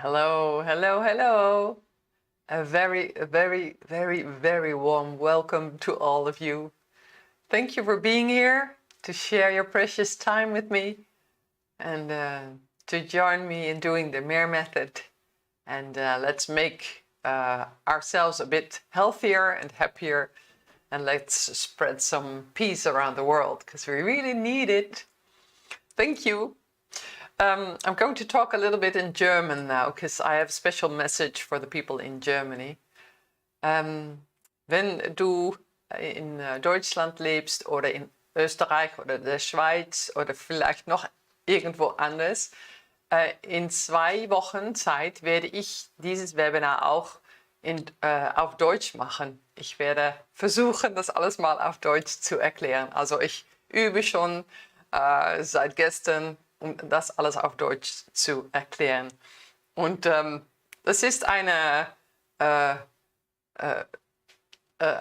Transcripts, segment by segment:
Hello, hello, hello. A very warm welcome to all of you. Thank you for being here to share your precious time with me and to join me in doing the MIR-Method. And let's make ourselves a bit healthier and happier, and let's spread some peace around the world because we really need it. Thank you. I'm going to talk a little bit in German now because I have a special message for the people in Germany. Wenn du in Deutschland lebst oder in Österreich oder der Schweiz oder vielleicht noch irgendwo anders, in 2 Wochen Zeit werde ich dieses Webinar auch auf Deutsch machen. Ich werde versuchen, das alles mal auf Deutsch zu erklären. Also ich übe schon seit gestern, um das alles auf Deutsch zu erklären. Und das ist eine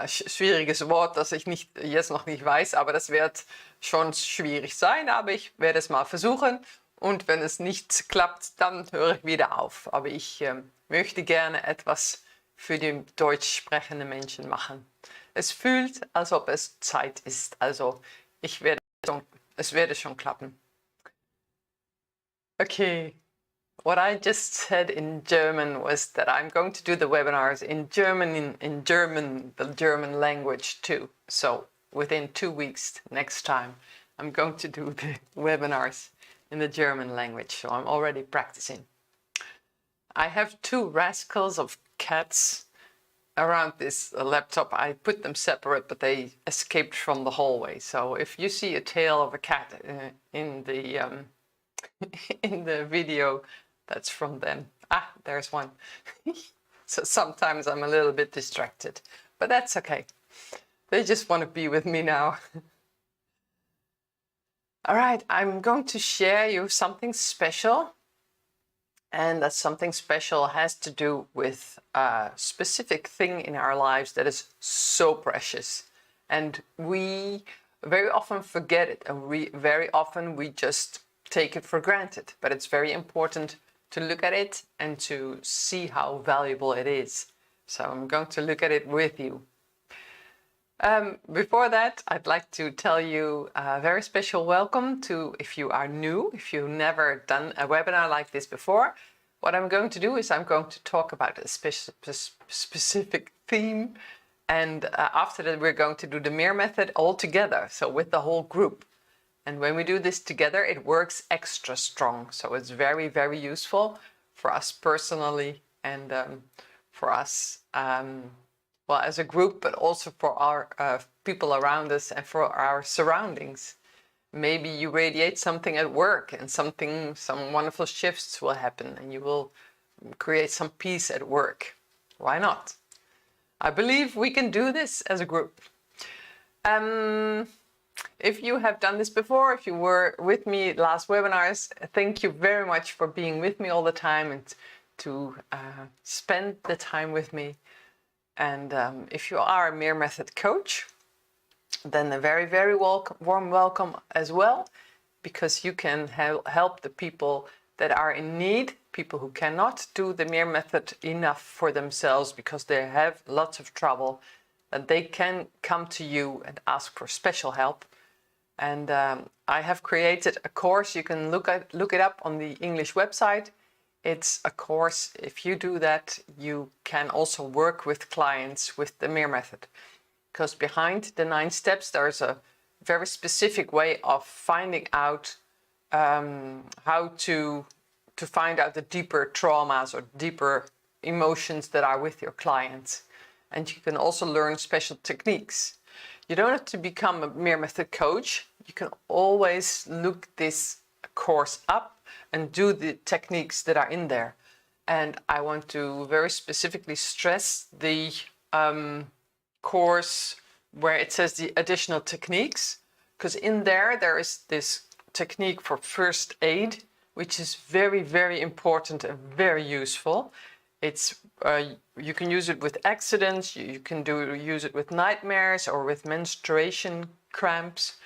schwieriges Wort, das ich jetzt noch nicht weiß, aber das wird schon schwierig sein, aber ich werde es mal versuchen. Und wenn es nicht klappt, dann höre ich wieder auf. Aber ich möchte gerne etwas für die deutsch sprechenden Menschen machen. Es fühlt, als ob es Zeit ist. Also es werde schon klappen. Okay, what I just said in German was that I'm going to do the webinars in German, in German, the German language too. So within 2 weeks next time, I'm going to do the webinars in the German language. So I'm already practicing. I have 2 rascals of cats around this laptop. I put them separate, but they escaped from the hallway. So if you see a tail of a cat in the in the video, that's from them. Ah, there's one. So sometimes I'm a little bit distracted, but that's okay. They just want to be with me now. All right, I'm going to share you something special. And that something special has to do with a specific thing in our lives that is so precious. And we very often forget it, and very often we just take it for granted. But it's very important to look at it and to see how valuable it is. So I'm going to look at it with you. Before that, I'd like to tell you a very special welcome to, if you are new, if you've never done a webinar like this before. What I'm going to do is I'm going to talk about a specific theme, and after that we're going to do the MIR-Method all together, so with the whole group. And when we do this together, it works extra strong. So it's very, very useful for us personally and for us well, as a group, but also for our people around us and for our surroundings. Maybe you radiate something at work and some wonderful shifts will happen and you will create some peace at work. Why not? I believe we can do this as a group. If you have done this before, if you were with me last webinars, thank you very much for being with me all the time and to spend the time with me. And if you are a MIR-Method coach, then a very, very warm welcome as well, because you can help the people that are in need, people who cannot do the MIR-Method enough for themselves because they have lots of trouble, that they can come to you and ask for special help. And I have created a course. You can look it up on the English website. It's a course. If you do that, you can also work with clients with the MIR-Method. Because behind the 9 steps, there's a very specific way of finding out how to find out the deeper traumas or deeper emotions that are with your clients. And you can also learn special techniques. You don't have to become a MIR-Method coach. You can always look this course up and do the techniques that are in there. And I want to very specifically stress the course where it says the additional techniques, because in there is this technique for first aid, which is very, very important and very useful. It's you can use it with accidents, you can use it with nightmares or with menstruation cramps.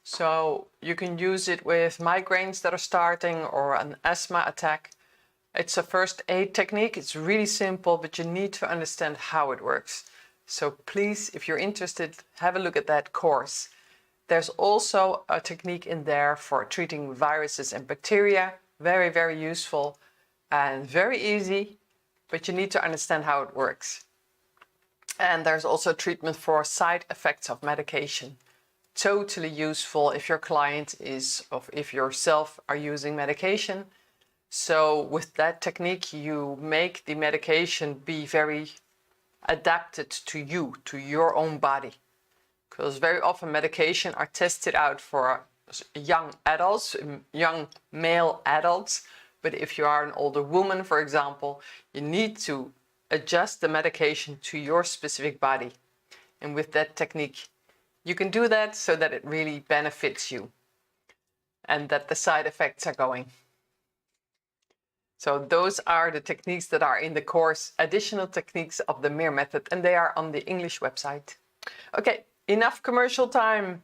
So you can use it with migraines that are starting or an asthma attack. It's a first aid technique. It's really simple, but you need to understand how it works. So please, if you're interested, have a look at that course. There's also a technique in there for treating viruses and bacteria. Very, very useful and very easy, but you need to understand how it works. And there's also treatment for side effects of medication. Totally useful if your client is, or if yourself are using medication. So with that technique, you make the medication be very adapted to you, to your own body. Because very often medication are tested out for young adults, young male adults. But if you are an older woman, for example, you need to adjust the medication to your specific body. And with that technique, you can do that so that it really benefits you and that the side effects are going. So those are the techniques that are in the course, additional techniques of the MIR-Method, and they are on the English website. Okay, enough commercial time.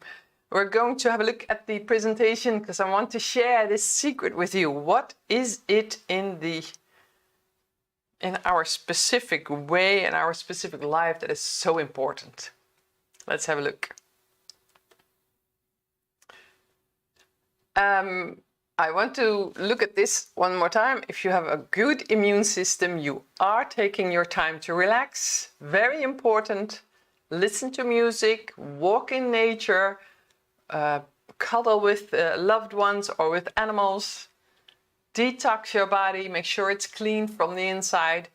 We're going to have a look at the presentation because I want to share this secret with you. What is it in our specific way, in our specific life that is so important? Let's have a look. I want to look at this one more time. If you have a good immune system, you are taking your time to relax. Very important. Listen to music, walk in nature, cuddle with loved ones or with animals. Detox your body, make sure it's clean from the inside.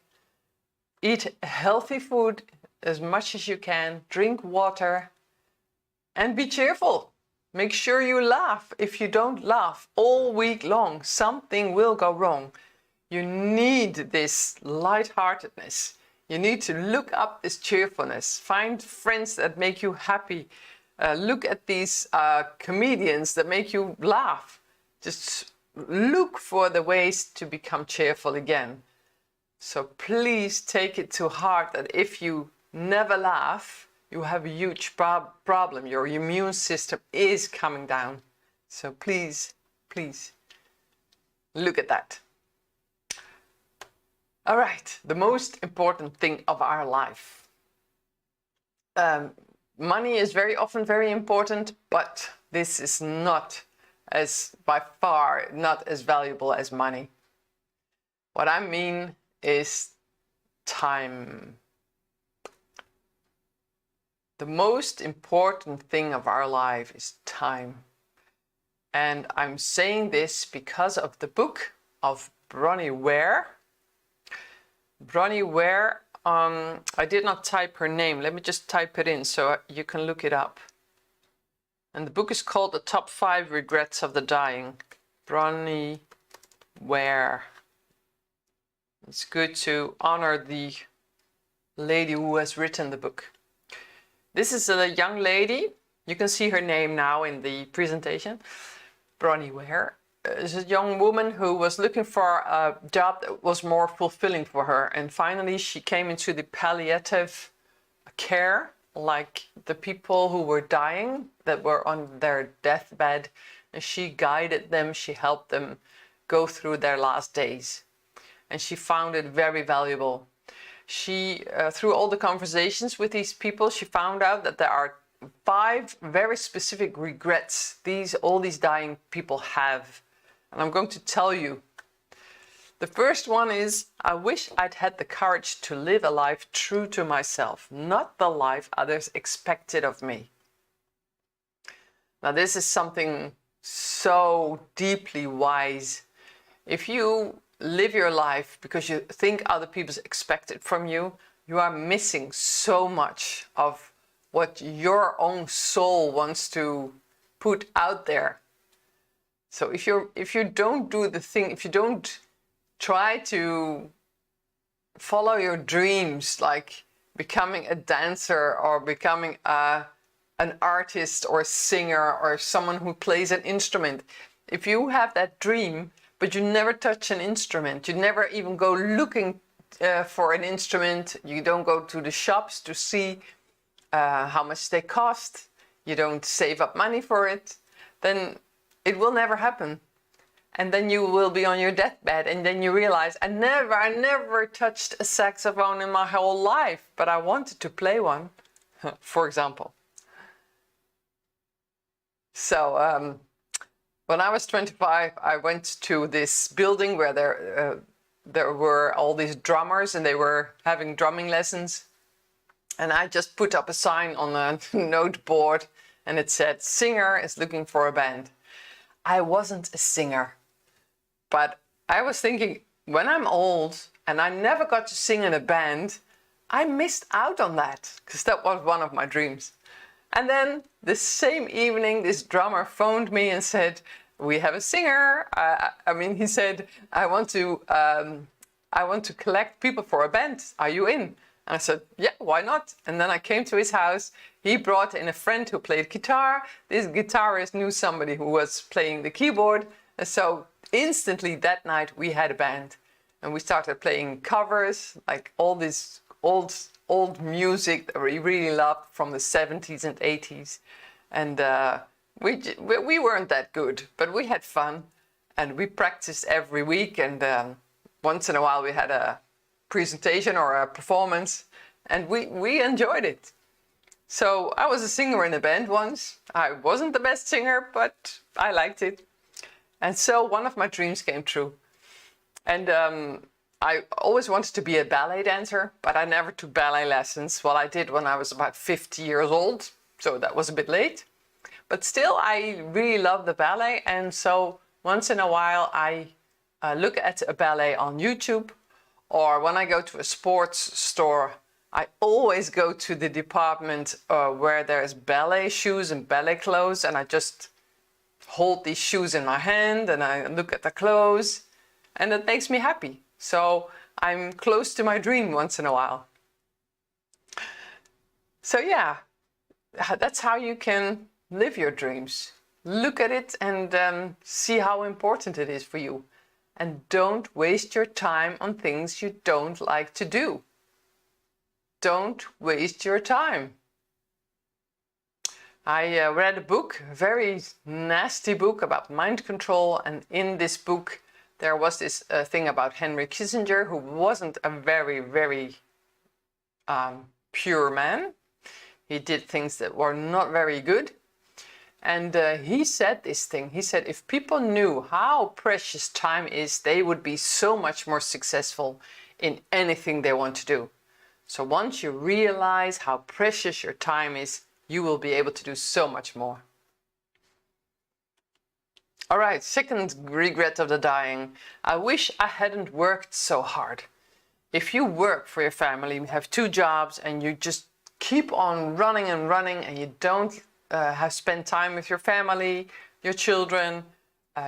Eat healthy food as much as you can. Drink water and be cheerful. Make sure you laugh. If you don't laugh all week long, something will go wrong. You need this lightheartedness. You need to look up this cheerfulness. Find friends that make you happy. Look at these comedians that make you laugh. Just look for the ways to become cheerful again. So please take it to heart that if you never laugh, you have a huge problem. Your immune system is coming down. So please, please look at that. All right, the most important thing of our life. Money is very often very important, but this is not by far not as valuable as money. What I mean is time. The most important thing of our life is time. And I'm saying this because of the book of Bronnie Ware. Bronnie Ware, I did not type her name. Let me just type it in so you can look it up. And the book is called The Top 5 Regrets of the Dying. Bronnie Ware. It's good to honor the lady who has written the book. This is a young lady. You can see her name now in the presentation. Bronnie Ware is a young woman who was looking for a job that was more fulfilling for her. And finally, she came into the palliative care, like the people who were dying, that were on their deathbed. And she guided them, she helped them go through their last days. And she found it very valuable. She, through all the conversations with these people, she found out that there are 5 very specific regrets all these dying people have. And I'm going to tell you. The first one is, I wish I'd had the courage to live a life true to myself, not the life others expected of me. Now this is something so deeply wise. If you live your life because you think other people expect it from you, you are missing so much of what your own soul wants to put out there. So if you don't do the thing, if you don't try to follow your dreams, like becoming a dancer or becoming an artist or a singer or someone who plays an instrument, if you have that dream but you never touch an instrument, you never even go looking for an instrument, you don't go to the shops to see how much they cost, you don't save up money for it, then it will never happen. And then you will be on your deathbed, and then you realize, I never touched a saxophone in my whole life, but I wanted to play one, for example. So when I was 25, I went to this building where there were all these drummers, and they were having drumming lessons. And I just put up a sign on a note board, and it said, "Singer is looking for a band." I wasn't a singer. But I was thinking, when I'm old and I never got to sing in a band, I missed out on that, because that was one of my dreams. And then the same evening, this drummer phoned me and said, "We have a singer." He said, I want to collect people for a band. Are you in?" And I said, "Yeah, why not?" And then I came to his house. He brought in a friend who played guitar. This guitarist knew somebody who was playing the keyboard. And so instantly that night we had a band, and we started playing covers, like all this old music that we really loved from the 70s and 80s. And we weren't that good, but we had fun, and we practiced every week. And once in a while we had a presentation or a performance, and we enjoyed it. So I was a singer in a band once. I wasn't the best singer, but I liked it. And so one of my dreams came true. And I always wanted to be a ballet dancer, but I never took ballet lessons. Well, I did when I was about 50 years old, so that was a bit late. But still, I really love the ballet, and so once in a while I look at a ballet on YouTube, or when I go to a sports store, I always go to the department where there's ballet shoes and ballet clothes, and I just hold these shoes in my hand and I look at the clothes, and it makes me happy. So I'm close to my dream once in a while. So yeah, that's how you can live your dreams. Look at it and see how important it is for you. And don't waste your time on things you don't like to do. Don't waste your time. I read a book, a very nasty book about mind control, and in this book there was this thing about Henry Kissinger, who wasn't a very pure man. He did things that were not very good. And he said this thing. He said, if people knew how precious time is, they would be so much more successful in anything they want to do. So once you realize how precious your time is, you will be able to do so much more. All right, second regret of the dying. I wish I hadn't worked so hard. If you work for your family, you have 2 jobs, and you just keep on running and running, and you don't have spent time with your family, your children,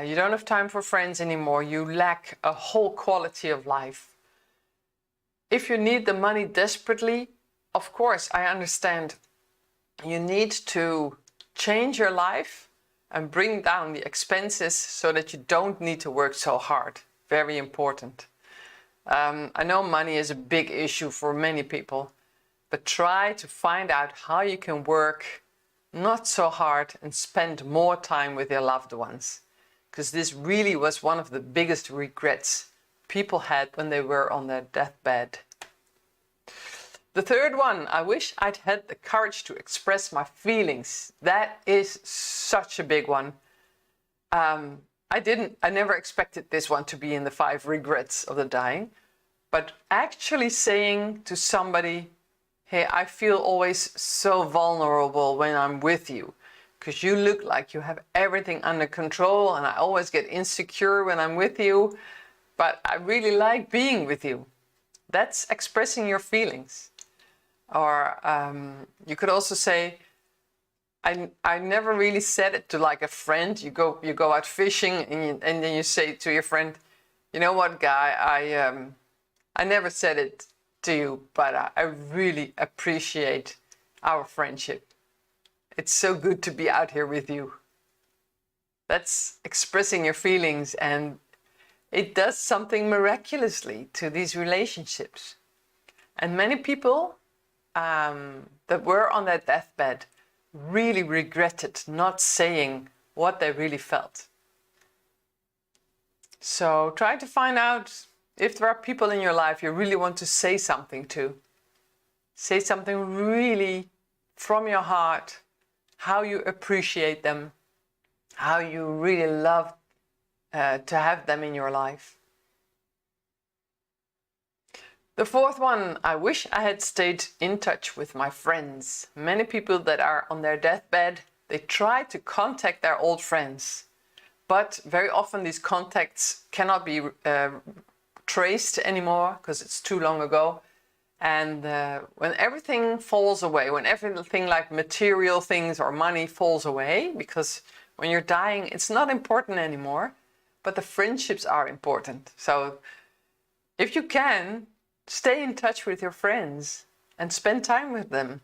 you don't have time for friends anymore, you lack a whole quality of life. If you need the money desperately, of course, I understand. You need to change your life and bring down the expenses so that you don't need to work so hard. Very important. I know money is a big issue for many people, but try to find out how you can work not so hard and spend more time with your loved ones. Because this really was one of the biggest regrets people had when they were on their deathbed. The third one, I wish I'd had the courage to express my feelings. That is such a big one. I never expected this one to be in the 5 regrets of the dying, but actually saying to somebody, hey, I feel always so vulnerable when I'm with you, because you look like you have everything under control, and I always get insecure when I'm with you, but I really like being with you. That's expressing your feelings. Or you could also say, I never really said it to like a friend. You go out fishing and then you say to your friend, you know what, guy, I never said it to you, but I really appreciate our friendship. It's so good to be out here with you. That's expressing your feelings, and it does something miraculously to these relationships. And many people that were on their deathbed really regretted not saying what they really felt. So try to find out if there are people in your life you really want to say something to. Say something really from your heart, how you appreciate them, how you really love to have them in your life. The fourth one, I wish I had stayed in touch with my friends. Many people that are on their deathbed, they try to contact their old friends. But very often these contacts cannot be traced anymore because it's too long ago. And when everything falls away, when everything like material things or money falls away, because when you're dying, it's not important anymore, but the friendships are important. So if you can, stay in touch with your friends and spend time with them.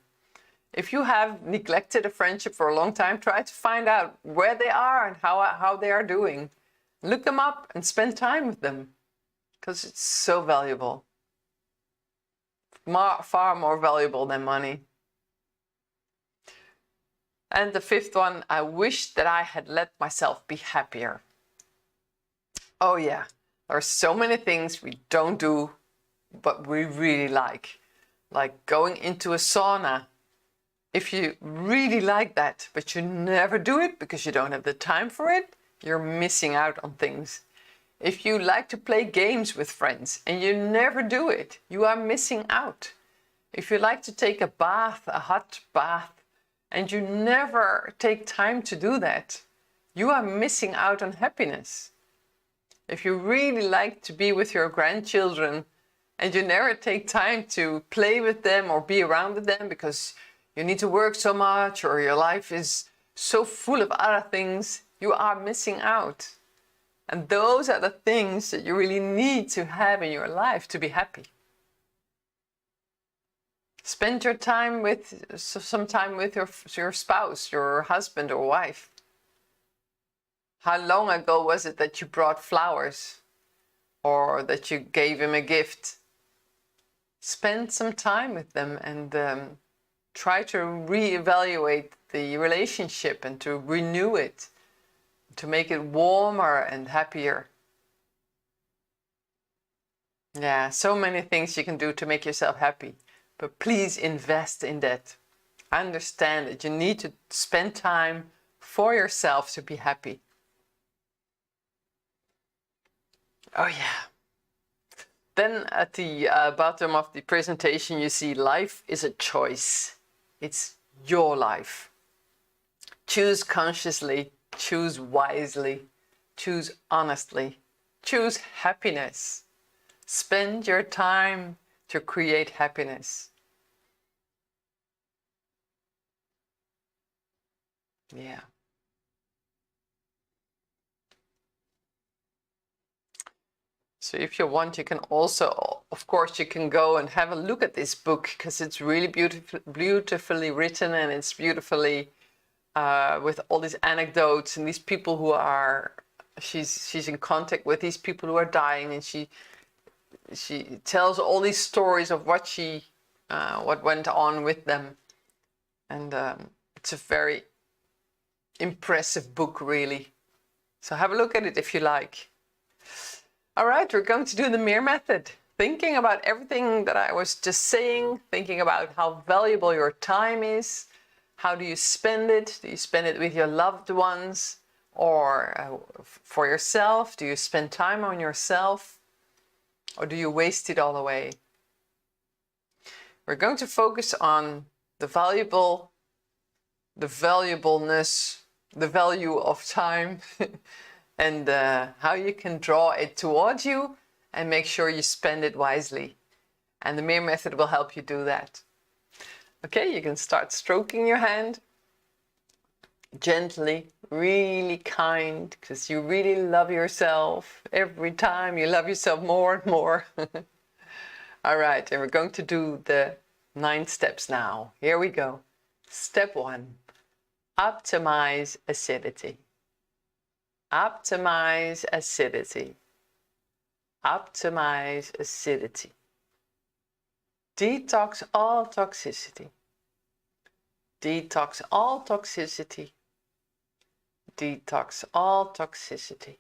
If you have neglected a friendship for a long time, try to find out where they are and how they are doing. Look them up and spend time with them because it's so valuable. Far more valuable than money. And the fifth one, I wish that I had let myself be happier. Oh yeah, there are so many things we don't do, but we really like going into a sauna. If you really like that, but you never do it because you don't have the time for it, you're missing out on things. If you like to play games with friends and you never do it, you are missing out. If you like to take a bath, a hot bath, and you never take time to do that, you are missing out on happiness. If you really like to be with your grandchildren and you never take time to play with them or be around with them because you need to work so much or your life is so full of other things, you are missing out. And those are the things that you really need to have in your life to be happy. Spend some time with your spouse, your husband or wife. How long ago was it that you brought flowers or that you gave him a gift? Spend some time with them and try to reevaluate the relationship and to renew it, to make it warmer and happier. Yeah, so many things you can do to make yourself happy, but please invest in that. Understand that you need to spend time for yourself to be happy. Oh yeah. Then at the bottom of the presentation, you see life is a choice. It's your life. Choose consciously, choose wisely, choose honestly, choose happiness. Spend your time to create happiness. Yeah. So if you want, you can also, of course, you can go and have a look at this book because it's really beautifully written and it's beautifully with all these anecdotes and these people who are, she's in contact with these people who are dying, and she tells all these stories of what went on with them, and it's a very impressive book, really. So have a look at it if you like. All right, we're going to do the MIR method. Thinking about everything that I was just saying, thinking about how valuable your time is. How do you spend it? Do you spend it with your loved ones or for yourself? Do you spend time on yourself or do you waste it all away? We're going to focus on the valuableness, the value of time and how you can draw it towards you and make sure you spend it wisely. And the MIR method will help you do that. Okay, you can start stroking your hand gently, really kind, because you really love yourself. Every time you love yourself more and more. All right, and we're going to do the 9 steps now. Here we go. Step 1, optimize acidity. Optimize acidity. Optimize acidity. Detox all toxicity. Detox all toxicity. Detox all toxicity.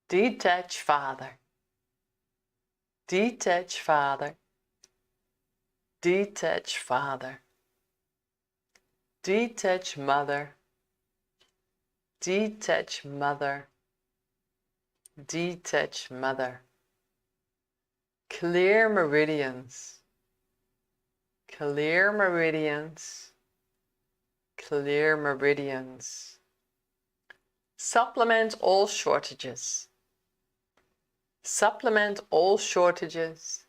Detach father. Detach father. Detach father. Detach mother. Detach mother. Detach mother. Clear meridians. Clear meridians. Clear meridians. Supplement all shortages. Supplement all shortages.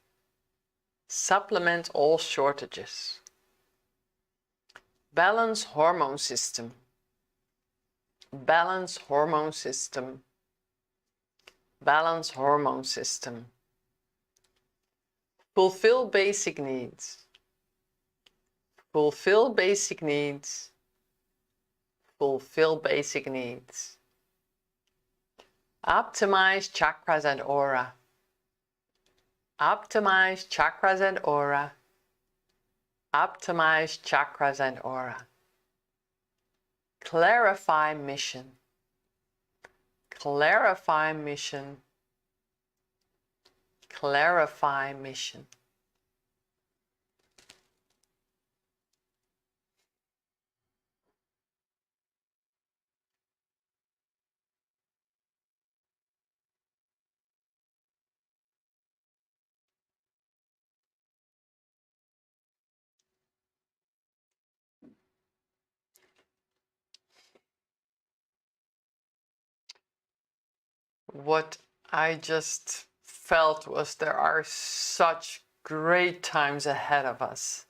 Supplement all shortages. Balance hormone system. Balance hormone system. Balance hormone system. Fulfill basic needs. Fulfill basic needs. Fulfill basic needs. Optimize chakras and aura. Optimize chakras and aura. Optimize chakras and aura. Clarify mission. Clarify mission. Clarify mission. What I just felt was there are such great times ahead of us.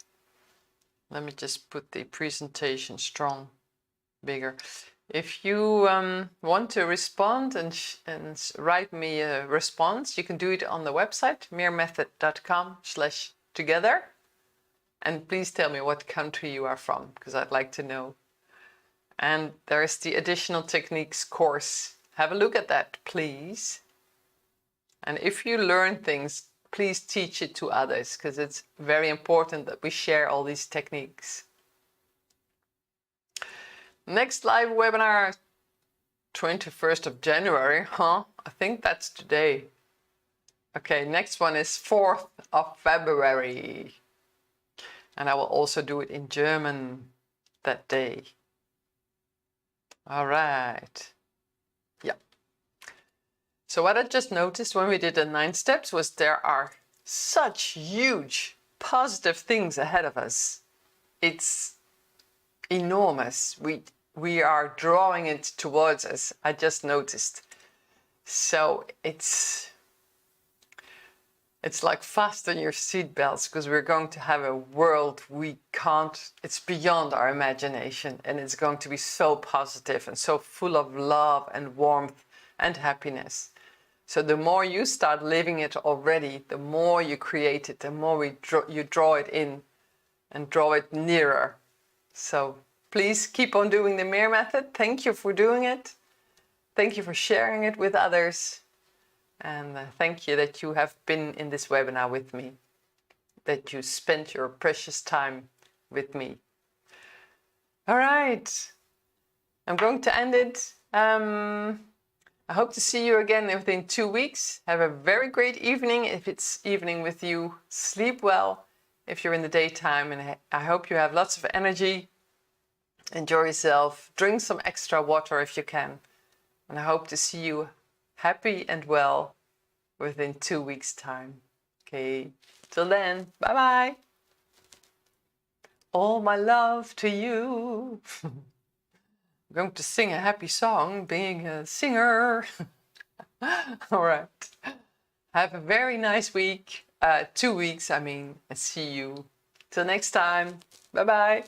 Let me just put the presentation strong, bigger. If you want to respond and write me a response, you can do it on the website, MIR-Method.com/together. And please tell me what country you are from, because I'd like to know. And there's the additional techniques course. Have a look at that, please. And if you learn things, please teach it to others, because it's very important that we share all these techniques. Next live webinar, 21st of January, huh? I think that's today. Okay, next one is 4th of February. And I will also do it in German that day. All right. Yeah. So what I just noticed when we did the 9 steps was there are such huge positive things ahead of us. It's enormous. We are drawing it towards us. I just noticed. So it's like fasten your seatbelts, because we're going to have a world we can't, it's beyond our imagination, and it's going to be so positive and so full of love and warmth and happiness. So the more you start living it already, the more you create it, the more you draw it in and draw it nearer. So please keep on doing the MIR method. Thank you for doing it. Thank you for sharing it with others. And thank you that you have been in this webinar with me, that you spent your precious time with me. All right, I'm going to end it. I hope to see you again within 2 weeks. Have a very great evening. If it's evening with you, sleep well if you're in the daytime, and I hope you have lots of energy. Enjoy yourself. Drink some extra water if you can. And I hope to see you happy and well within 2 weeks' time. Okay, till then, bye-bye. All my love to you. I'm going to sing a happy song, being a singer. All right. Have a very nice week. 2 weeks, I mean, and see you till next time. Bye-bye.